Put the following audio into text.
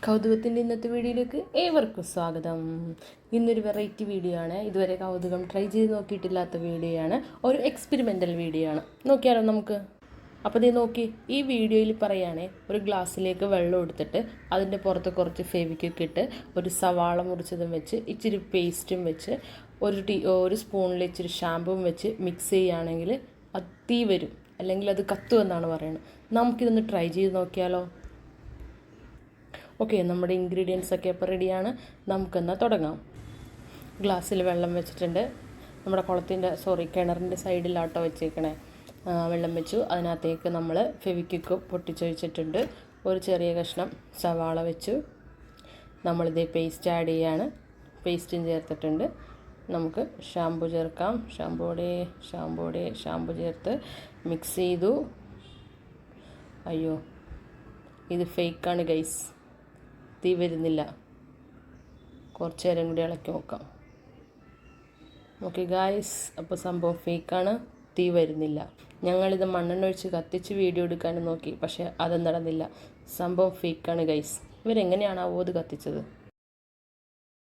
കൗതുകത്തിൻ്റെ ഇന്നത്തെ വീഡിയോയിലേക്ക് ഏവർക്കും സ്വാഗതം. ഇന്നൊരു വെറൈറ്റി വീഡിയോ ആണ്. ഇതുവരെ കൗതുകം ട്രൈ ചെയ്ത് നോക്കിയിട്ടില്ലാത്ത വീഡിയോ ആണ്. ഒരു എക്സ്പെരിമെൻ്റൽ വീഡിയോ ആണ്. നോക്കിയാലോ നമുക്ക്. അപ്പോൾ ഇത് നോക്കി, ഈ വീഡിയോയിൽ പറയുകയാണെ, ഒരു ഗ്ലാസ്സിലേക്ക് വെള്ളം എടുത്തിട്ട് അതിൻ്റെ പുറത്ത് കുറച്ച് ഫെവിക്വിക്ക് ഇട്ട് ഒരു സവാള മുറിച്ചതും വെച്ച് ഇച്ചിരി പേസ്റ്റും വെച്ച് ഒരു സ്പൂണിൽ ഇച്ചിരി ഷാമ്പുവും വെച്ച് മിക്സ് ചെയ്യുകയാണെങ്കിൽ അത് തീ വരും, അല്ലെങ്കിൽ അത് കത്തുമെന്നാണ് പറയുന്നത്. നമുക്കിതൊന്ന് ട്രൈ ചെയ്ത് നോക്കിയാലോ. ഓക്കെ, നമ്മുടെ ഇൻഗ്രീഡിയൻസ് ഒക്കെ ഇപ്പോൾ റെഡിയാണ്. നമുക്കെന്നാൽ തുടങ്ങാം. ഗ്ലാസ്സിൽ വെള്ളം വെച്ചിട്ടുണ്ട്. നമ്മുടെ കിണറിൻ്റെ സൈഡിലാട്ടോ വെച്ചേക്കണേ. വെള്ളം വെച്ചു. അതിനകത്തേക്ക് നമ്മൾ ഫെവിക്വിക്ക് പൊട്ടിച്ചൊഴിച്ചിട്ടുണ്ട്. ഒരു ചെറിയ കഷ്ണം സവാള വെച്ചു. നമ്മളിതേ പേസ്റ്റ് ആഡ് ചെയ്യാണ്. പേസ്റ്റും ചേർത്തിട്ടുണ്ട്. നമുക്ക് ഷാമ്പു ചേർക്കാം. ഷാമ്പു ചേർത്ത് മിക്സ് ചെയ്തു. അയ്യോ, ഇത് ഫേക്കാണ് ഗൈസ്, തീ വരുന്നില്ല. കുറച്ച് നേരം കൂടി ഇളക്കി നോക്കാം. ഓക്കെ ഗൈസ്, അപ്പോൾ സംഭവം ഫേക്കാണ്, തീ വരുന്നില്ല. ഞങ്ങളിത് മണ്ണെണ്ണ ഒഴിച്ച് കത്തിച്ച് വീഡിയോ എടുക്കാനും നോക്കി, പക്ഷേ അത് നടന്നില്ല. സംഭവം ഫേക്കാണ് ഗൈസ്. ഇവരെങ്ങനെയാണാവോ ഇത് കത്തിച്ചത്?